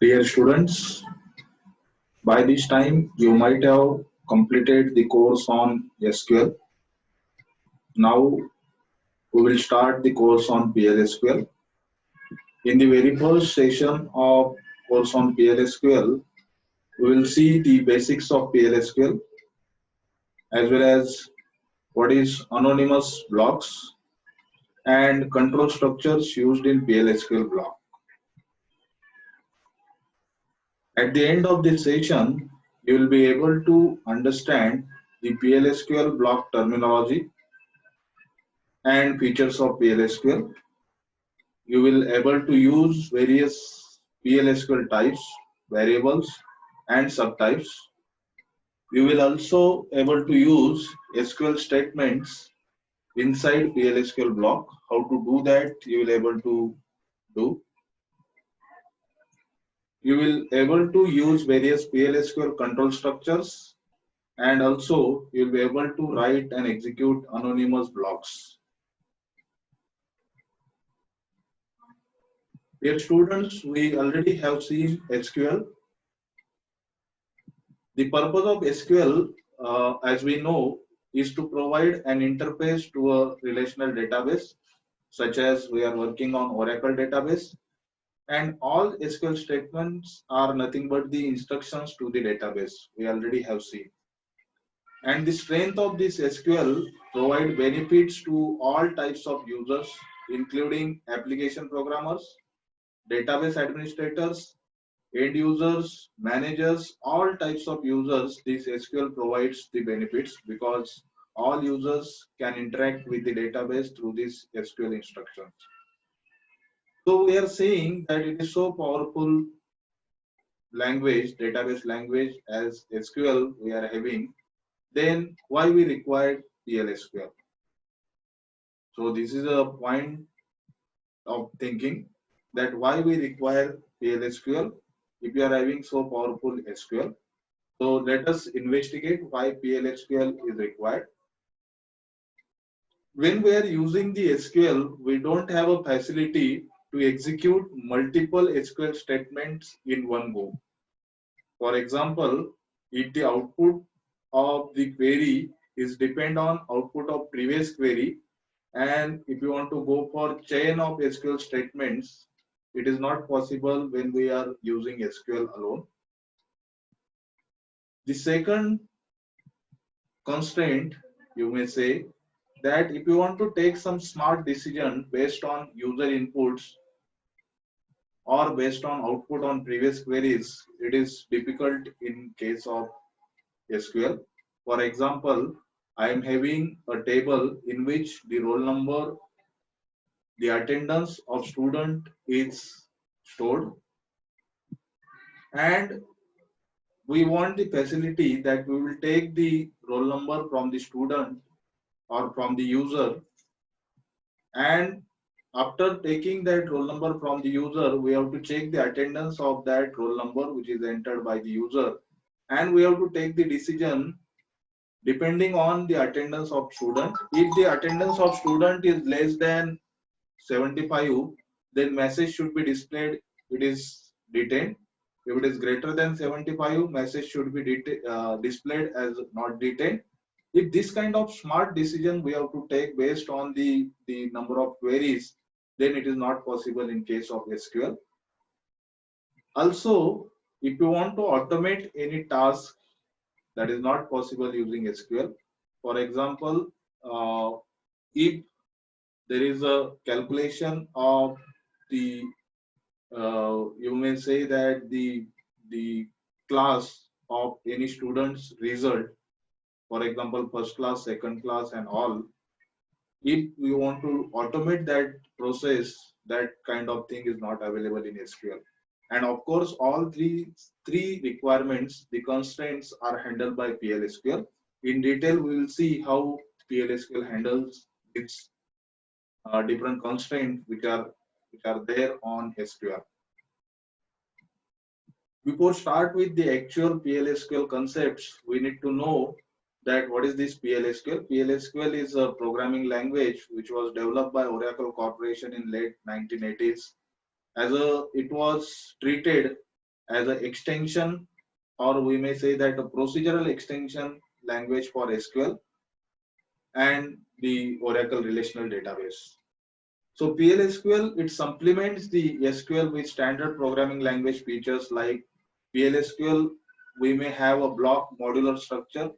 Dear students, by this time you might have completed the course on SQL. Now we will start the course on PLSQL. In the very first session of course on PLSQL, we will see the basics of PLSQL as well as what is anonymous blocks and control structures used in PLSQL block. At the end of this session, you will be able to understand the PLSQL block terminology and features of PLSQL. You will able to use various PLSQL types, variables, and subtypes. You will also able to use SQL statements inside PLSQL block. How to do that? You will able to do. You will able to use various PLSQL control structures, and also you will be able to write and execute anonymous blocks. Dear students, we already have seen SQL. The purpose of SQL, as we know, is to provide an interface to a relational database, such as we are working on Oracle database, and all SQL statements are nothing but the instructions to the database. We already have seen. And the strength of this SQL provide benefits to all types of users, including application programmers, database administrators, end users, managers, all types of users. This SQL provides the benefits because all users can interact with the database through this SQL instructions. So we are saying that it is so powerful language, database language as SQL we are having, then why we require PLSQL? So this is a point of thinking that why we require PLSQL if you are having so powerful SQL. So let us investigate why PLSQL is required. When we are using the SQL, we don't have a facility to execute multiple SQL statements in one go. For example, if the output of the query is depend on output of previous query, and if you want to go for chain of SQL statements, it is not possible when we are using SQL alone. The second constraint, you may say, that if you want to take some smart decision based on user inputs or based on output on previous queries, it is difficult in case of SQL. For example, I am having a table in which the roll number, the attendance of student is stored, and we want the facility that we will take the roll number from the student or from the user, and after taking that roll number from the user, we have to check the attendance of that roll number which is entered by the user, and we have to take the decision depending on the attendance of student. If the attendance of student is less than 75, then message should be displayed it is detained. If it is greater than 75, message should be displayed as not detained. If this kind of smart decision we have to take based on the number of queries, then it is not possible in case of SQL. Also, if you want to automate any task, that is not possible using SQL. For example, if there is a calculation of the, you may say that the class of any student's result, for example, first class, second class, and all. If we want to automate that process, that kind of thing is not available in SQL. And of course, all three requirements, the constraints are handled by PLSQL. In detail, we will see how PLSQL handles its different constraints which are there on SQL. Before start with the actual PLSQL concepts, we need to know that what is this PLSQL. PLSQL is a programming language which was developed by Oracle Corporation in late 1980s. It was treated as an extension, or we may say that a procedural extension language for SQL and the Oracle relational database. So PLSQL, it supplements the SQL with standard programming language features like PLSQL. We may have a block modular structure.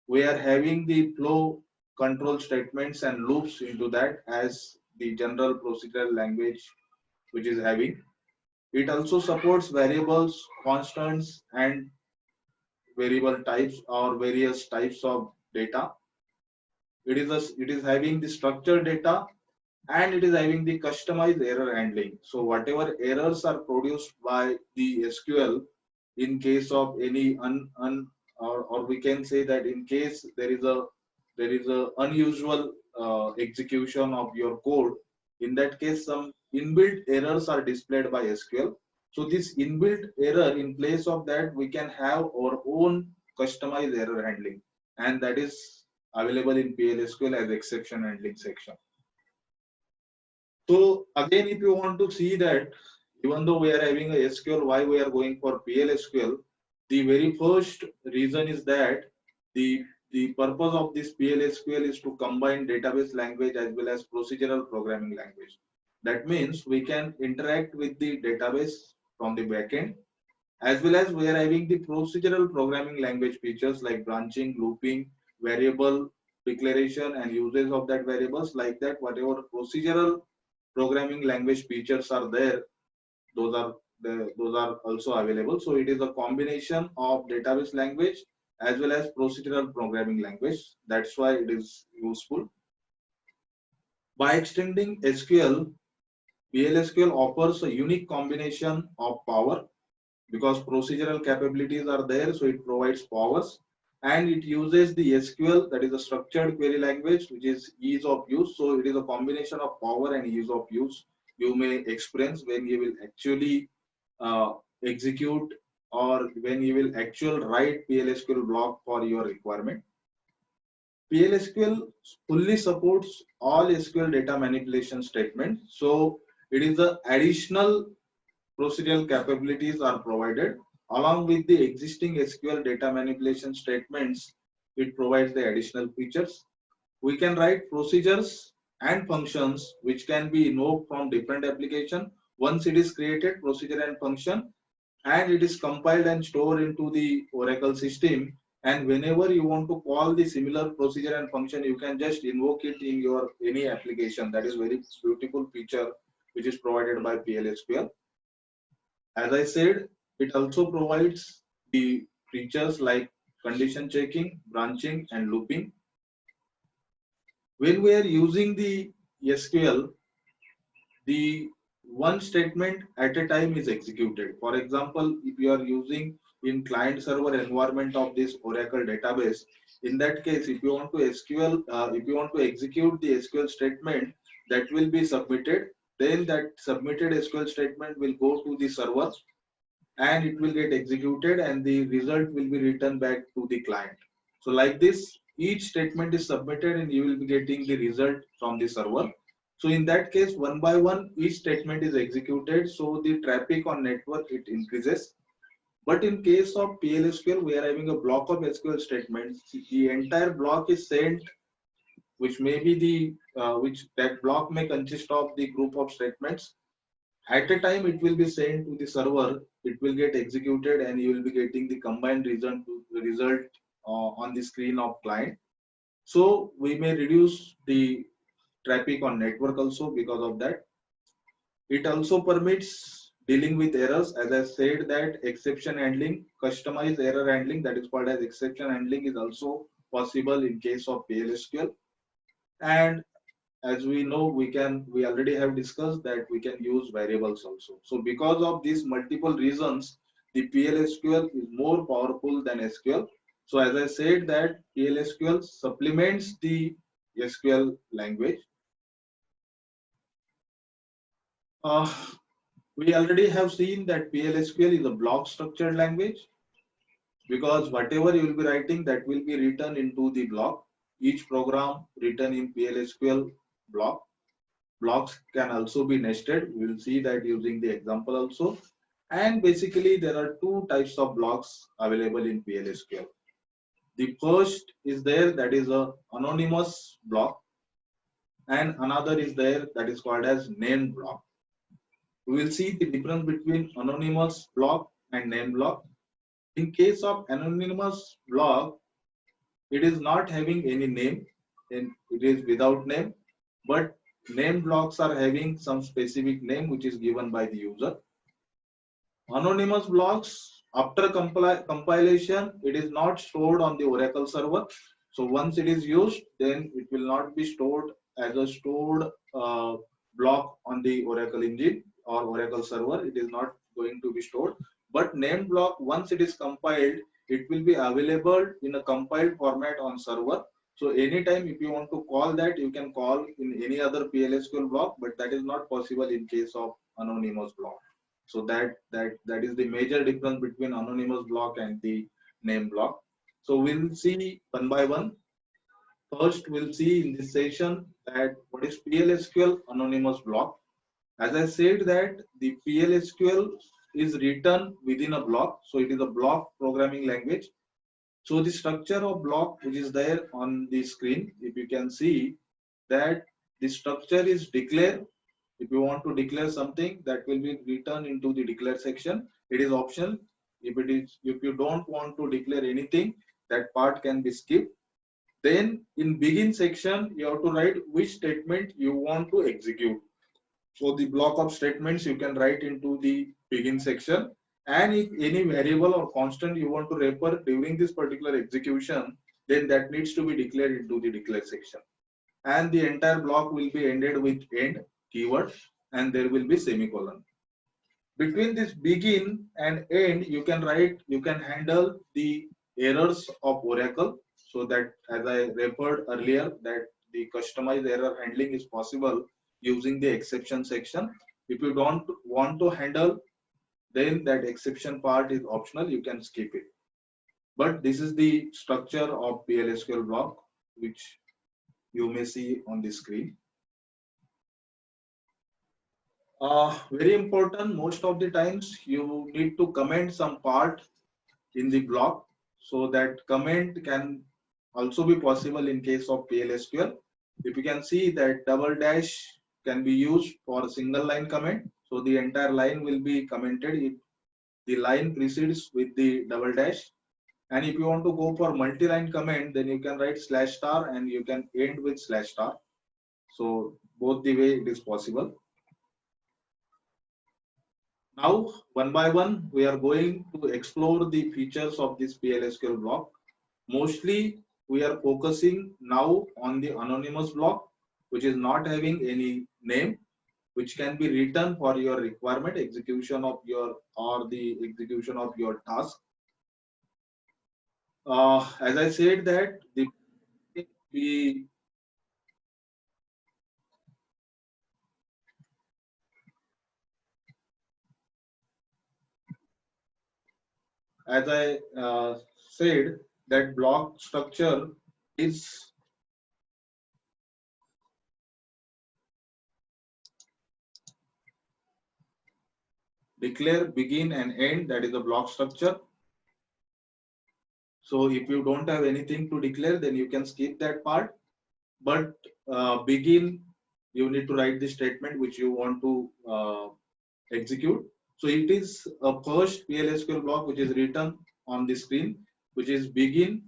We are having the flow control statements and loops into that as the general procedural language which is having. It also supports variables, constants, and variable types or various types of data. It is having the structured data, and it is having the customized error handling. So whatever errors are produced by the SQL in case of any or we can say that in case there is a unusual execution of your code, in that case some inbuilt errors are displayed by SQL. So this inbuilt error, in place of that, we can have our own customized error handling, and that is available in PLSQL as exception handling section. So again, if you want to see that even though we are having a SQL, why we are going for PLSQL, the very first reason is that the purpose of this PLSQL is to combine database language as well as procedural programming language. That means we can interact with the database from the backend, as well as we are having the procedural programming language features like branching, looping, variable declaration, and usage of that variables. Like that, whatever procedural programming language features are there, those are also available. So it is a combination of database language as well as procedural programming language. That's why it is useful. By extending SQL, PLSQL offers a unique combination of power, because procedural capabilities are there, so it provides powers, and it uses the SQL, that is a structured query language, which is ease of use. So it is a combination of power and ease of use you may experience when you will actually execute, or when you will actually write PLSQL block for your requirement. PLSQL fully supports all SQL data manipulation statements. So it is the additional procedural capabilities are provided along with the existing SQL data manipulation statements. It provides the additional features. We can write procedures and functions which can be invoked from different application. Once it is created, procedure and function, and it is compiled and stored into the Oracle system. And whenever you want to call the similar procedure and function, you can just invoke it in your any application. That is very beautiful feature which is provided by PLSQL. As I said, it also provides the features like condition checking, branching, and looping. When we are using the SQL, the one statement at a time is executed. For example, if you are using in client server environment of this Oracle database, in that case, if you want to if you want to execute the SQL statement that will be submitted, then that submitted SQL statement will go to the server and it will get executed, and the result will be returned back to the client. So like this, each statement is submitted and you will be getting the result from the server. So in that case, one by one, each statement is executed. So the traffic on network, it increases. But in case of PLSQL, we are having a block of SQL statements. The entire block is sent, which may be which that block may consist of the group of statements. At a time, it will be sent to the server, it will get executed, and you will be getting the combined result on the screen of client. So we may reduce the traffic on network also because of that. It also permits dealing with errors. As I said, that exception handling, customized error handling, that is called as exception handling, is also possible in case of PLSQL. And as we know, we already have discussed that we can use variables also. So because of these multiple reasons, the PLSQL is more powerful than SQL. So as I said, that PLSQL supplements the SQL language. We already have seen that PLSQL is a block structured language, because whatever you will be writing, that will be written into the block. Each program written in PLSQL block. Blocks can also be nested. We will see that using the example also. And basically, there are two types of blocks available in PLSQL. The first is there, that is a anonymous block, and another is there that is called as named block. We will see the difference between anonymous block and named block. In case of anonymous block, it is not having any name, and it is without name, but named blocks are having some specific name which is given by the user. Anonymous blocks, after compilation, it is not stored on the Oracle server. So once it is used, then it will not be stored as a stored block on the Oracle engine or Oracle server. It is not going to be stored. But named block, once it is compiled, it will be available in a compiled format on server. So anytime if you want to call that, you can call in any other PLSQL block, but that is not possible in case of anonymous block. So that is the major difference between anonymous block and the name block. So we'll see one by one. First, we'll see in this session that what is PLSQL anonymous block. As I said that the PLSQL is written within a block. So it is a block programming language. So the structure of block which is there on the screen, if you can see that the structure is declare. If you want to declare something, that will be written into the declare section. It is optional. If you don't want to declare anything, that part can be skipped. Then in begin section, you have to write which statement you want to execute. So the block of statements you can write into the begin section. And if any variable or constant you want to refer during this particular execution, then that needs to be declared into the declare section. And the entire block will be ended with end keyword, and there will be semicolon. Between this begin and end, you can handle the errors of Oracle, so that as I referred earlier, that the customized error handling is possible using the exception section. If you don't want to handle, then that exception part is optional, you can skip it. But this is the structure of PLSQL block, which you may see on the screen. Very important, most of the times you need to comment some part in the block, so that comment can also be possible in case of PLSQL. If you can see that double dash can be used for a single line comment, so the entire line will be commented if the line precedes with the double dash. And if you want to go for multi-line comment, then you can write slash star and you can end with slash star. So both the way it is possible. Now, one by one, we are going to explore the features of this PLSQL block. Mostly, we are focusing now on the anonymous block, which is not having any name, which can be written for your requirement execution of your or the execution of your task. As I said that we as I said that block structure is declare, begin and end, that is the block structure. So if you don't have anything to declare, then you can skip that part. But begin, you need to write the statement which you want to execute. So it is a first PLSQL block which is written on the screen, which is begin,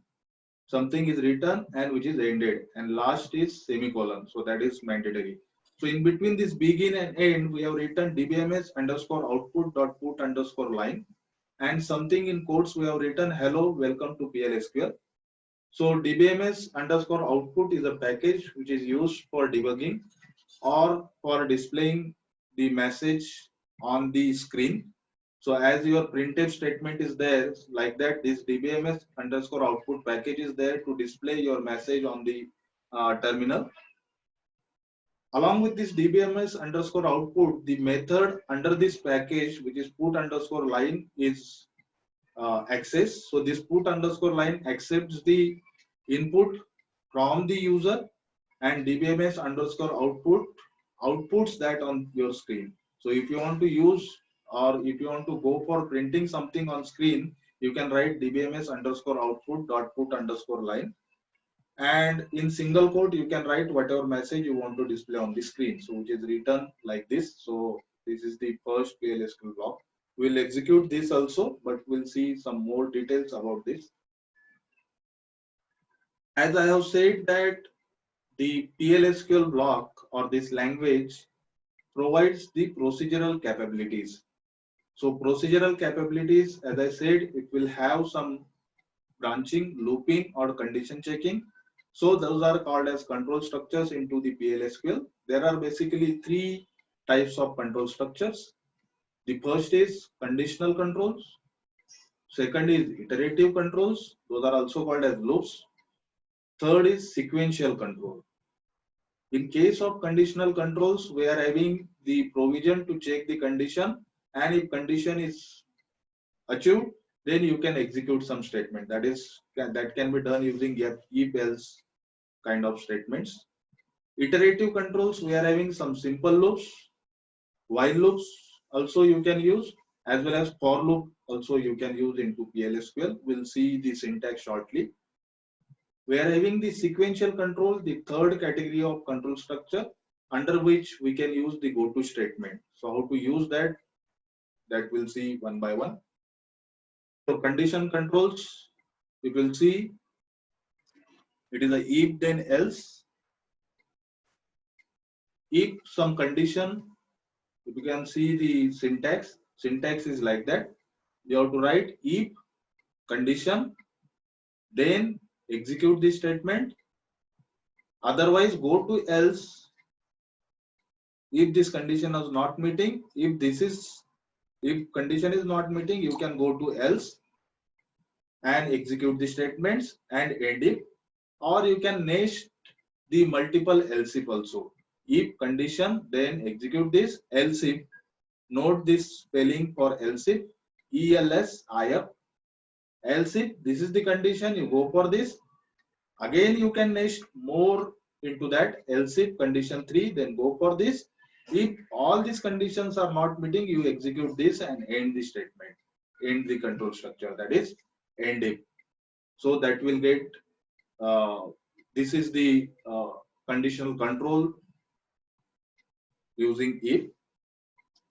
something is written, and which is ended, and last is semicolon. So that is mandatory. So in between this begin and end, we have written dbms underscore output dot put underscore line, and something in quotes we have written hello, welcome to PLSQL. So dbms underscore output is a package which is used for debugging or for displaying the message on the screen. So as your printf statement is there, like that, this dbms underscore output package is there to display your message on the terminal. Along with this dbms underscore output, the method under this package, which is put underscore line, is access. So this put underscore line accepts the input from the user, and dbms underscore output outputs that on your screen. So if you want to use or if you want to go for printing something on screen, you can write dbms underscore output dot put underscore line. And in single quote, you can write whatever message you want to display on the screen. So which is written like this. So this is the first PLSQL block. We'll execute this also, but we'll see some more details about this. As I have said that the PLSQL block or this language provides the procedural capabilities. So procedural capabilities, as I said, it will have some branching, looping, or condition checking. So those are called as control structures into the PLSQL. There are basically three types of control structures. The first is conditional controls. Second is iterative controls. Those are also called as loops. Third is sequential control. In case of conditional controls, we are having the provision to check the condition, and if condition is achieved, then you can execute some statement. That can be done using if else kind of statements. Iterative controls, we are having some simple loops, while loops also you can use, as well as for loop also you can use into PLSQL. We'll see the syntax shortly. We are having the sequential control, the third category of control structure, under which we can use the goto statement. So how to use that we'll see one by one. So condition controls, you will see it is a if then else. If some condition, you can see the syntax. Syntax is like that. You have to write if condition, then execute this statement. Otherwise, go to else. If this condition is not meeting, if condition is not meeting, you can go to else and execute the statements and end it. Or you can nest the multiple else if also. If condition, then execute this else if. Note this spelling for else if, ELSIF. Else if this is the condition, you go for this. Again, you can nest more into that. Else if condition 3, then go for this. If all these conditions are not meeting, you execute this and end the statement, end the control structure, that is end if. So that will get this is the conditional control using if.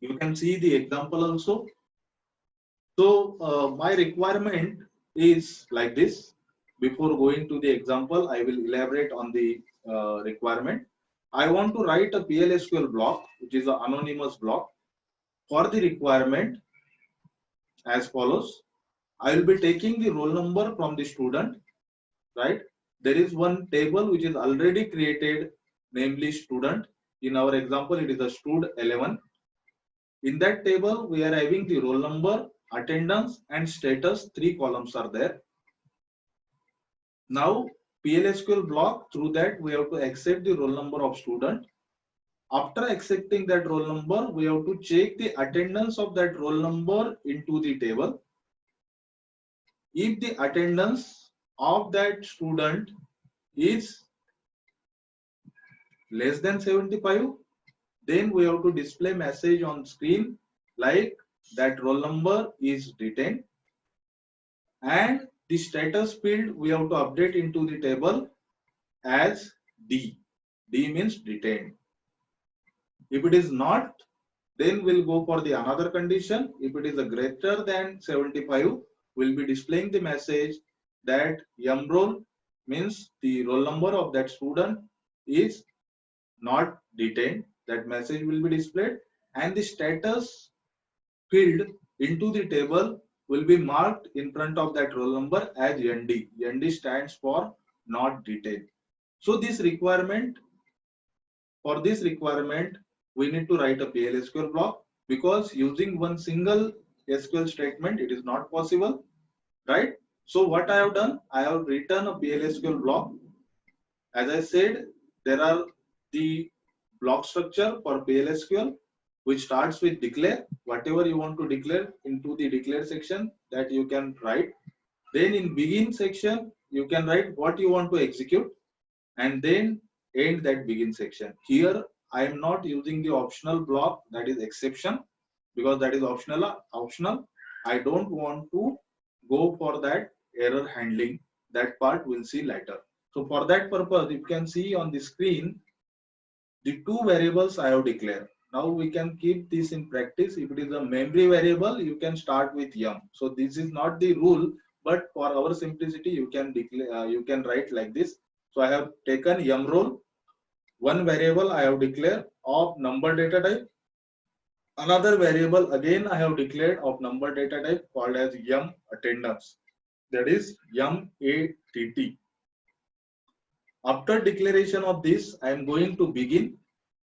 You can see the example also. So my requirement is like this. Before going to the example, I will elaborate on the requirement. I want to write a PLSQL block, which is an anonymous block. For the requirement, as follows. I will be taking the roll number from the student, right? There is one table which is already created, namely student. In our example, it is a stud11. In that table, we are having the roll number, attendance, and status. 3 columns are there. Now, PLSQL block, through that we have to accept the roll number of student. After accepting that roll number, we have to check the attendance of that roll number into the table. If the attendance of that student is less than 75, then we have to display message on screen like that roll number is detained, and the status field we have to update into the table as D. D means detained. If it is not, then we'll go for the another condition. If it is a greater than 75, we'll be displaying the message that mroll means the roll number of that student is not detained. That message will be displayed, and the status field into the table will be marked in front of that roll number as ND. ND stands for not detained. So this requirement, for this requirement, we need to write a PLSQL block, because using one single SQL statement, it is not possible, right? So what I have done, I have written a PLSQL block. As I said, there are the block structure for PLSQL, which starts with declare. Whatever you want to declare into the declare section, that you can write. Then in begin section, you can write what you want to execute, and then end that begin section. Here I am not using the optional block, that is exception, because that is optional. I don't want to go for that error handling. That part we'll see later. So for that purpose, you can see on the screen the two variables I have declared. Now we can keep this in practice. If it is a memory variable, you can start with yum. So this is not the rule, but for our simplicity, you can declare, you can write like this. So I have taken yum roll. One variable I have declared of number data type. Another variable again I have declared of number data type called as yum attendance. That is yum ATT. After declaration of this, I am going to begin.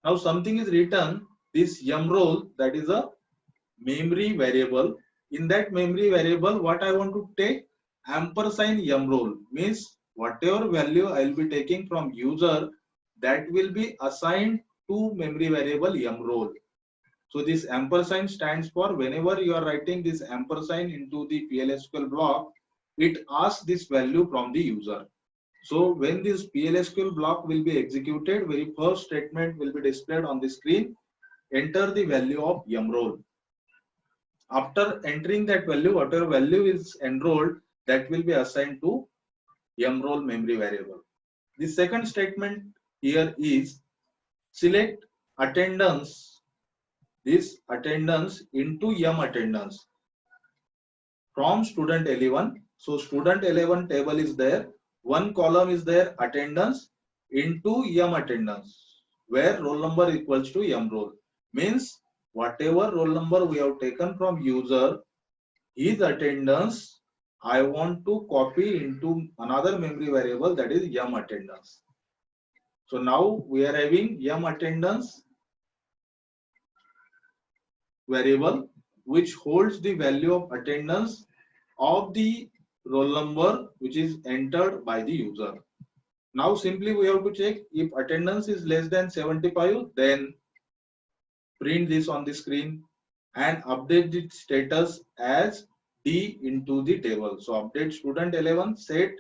Now something is written, this yum roll, that is a memory variable. In that memory variable, what I want to take, ampersand yum roll, means whatever value I will be taking from user, that will be assigned to memory variable yum roll. So this ampersand stands for, whenever you are writing this ampersand into the PLSQL block, it asks this value from the user. So when this PLSQL block will be executed, very first statement will be displayed on the screen. Enter the value of yum roll. After entering that value, whatever value is enrolled, that will be assigned to yum roll memory variable. The second statement here is select attendance, this attendance into yum attendance from student 11. So student 11 table is there. One column is there, attendance into yum attendance, where roll number equals to yum roll. Means whatever roll number we have taken from user, his attendance I want to copy into another memory variable, that is yum attendance. So now we are having yum attendance variable which holds the value of attendance of the roll number which is entered by the user. Now simply we have to check if attendance is less than 75, then print this on the screen and update the status as D into the table. So update student 11 set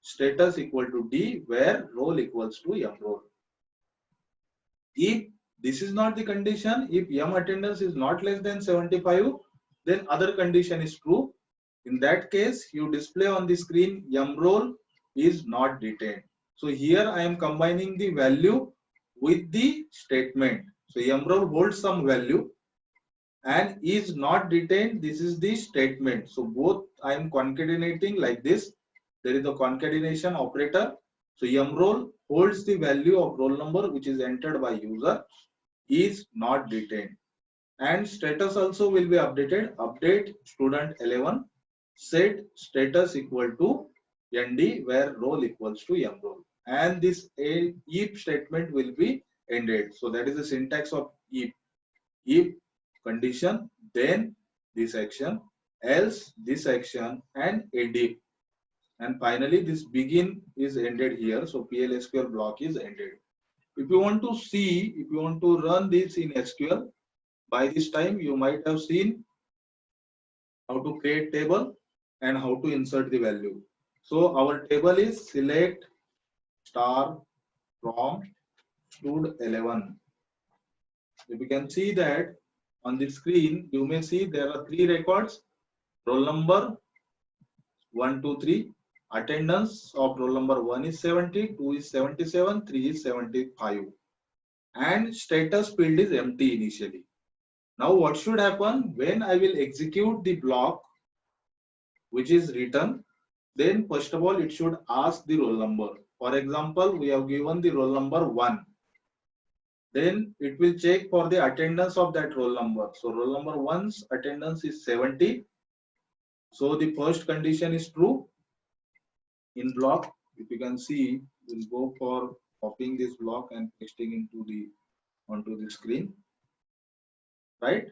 status equal to D, where roll equals to yum roll. If this is not the condition, if yum attendance is not less than 75, then other condition is true. In that case, you display on the screen yum roll is not detained. So here I am combining the value with the statement. So yum roll holds some value and is not detained. This is the statement. So both I am concatenating like this. There is a concatenation operator. So yum roll holds the value of roll number which is entered by user, is not detained. And status also will be updated. Update student 11 set status equal to ND, where roll equals to yum roll. And this if statement will be ended. So that is the syntax of if. If condition, then this action, else this action, and end. And finally this begin is ended here. So PLSQL block is ended. If you want to see, if you want to run this in SQL, by this time you might have seen how to create table and how to insert the value. So our table is select star from stud 11. If you can see that on the screen, you may see there are three records: roll number 1, 2, 3. Attendance of roll number 1 is 70, 2 is 77, 3 is 75, and status field is empty initially. Now what should happen when I will execute the block which is written? Then first of all it should ask the roll number. For example, we have given the roll number 1. Then it will check for the attendance of that roll number. So roll number 1's attendance is 70. So the first condition is true. In block, if you can see, we'll go for copying this block and pasting onto the screen, right?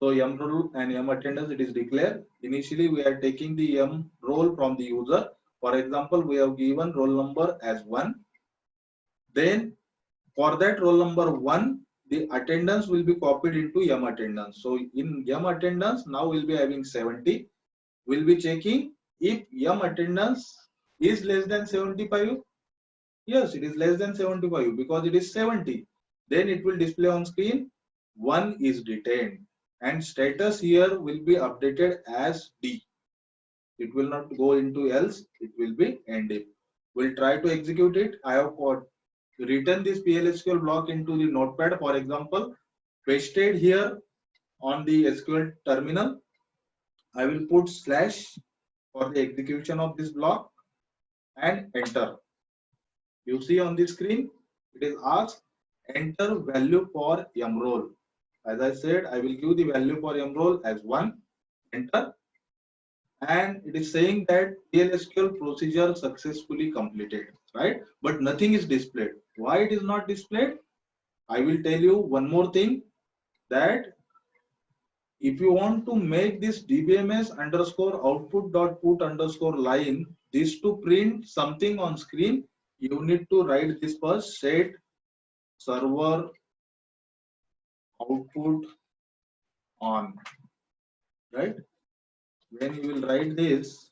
So yum roll and yum attendance, it is declared. Initially we are taking the yum roll from the user. For example, we have given roll number as 1. Then for that roll number 1, the attendance will be copied into yum attendance. So in yum attendance, now we'll be having 70. We'll be checking if yum attendance is less than 75. Yes, it is less than 75 because it is 70. Then it will display on screen 1 is detained. and status here will be updated as D. It will not go into else, it will be end if. We'll try to execute it. I have written this PLSQL block into the notepad, for example, pasted here on the SQL terminal. I will put slash for the execution of this block and enter. You see on the screen, it is asked enter value for mRoll. As I said, I will give the value for mRoll as 1, enter, and it is saying that PLSQL procedure successfully completed, right? But nothing is displayed. Why it is not displayed? I will tell you one more thing, that if you want to make this dbms underscore output dot put underscore line this to print something on screen, you need to write this first, set server output on, right? When you will write this,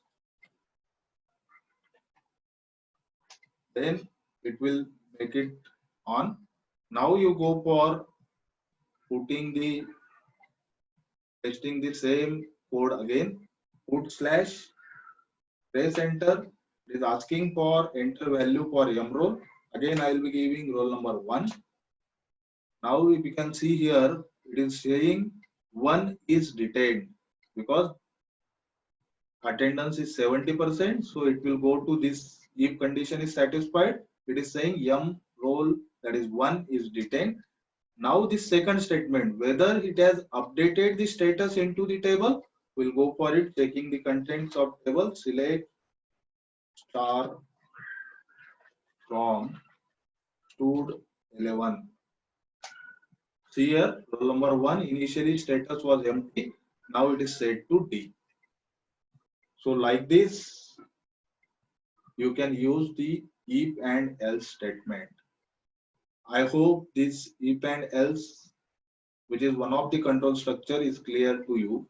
then it will make it on. Now you go for putting the pasting the same code again, put slash, press enter. It is asking for enter value for mRoll. Again, I will be giving roll number 1. Now if you can see here, it is saying 1 is detained because attendance is 70%. So it will go to this, if condition is satisfied, it is saying mRoll, that is 1 is detained. Now this second statement, whether it has updated the status into the table, we'll go for it, checking the contents of table, select star from stud 11. See here, roll number 1, initially status was empty, now it is set to D. So like this, you can use the if and else statement. I hope this if and else, which is one of the control structure, is clear to you.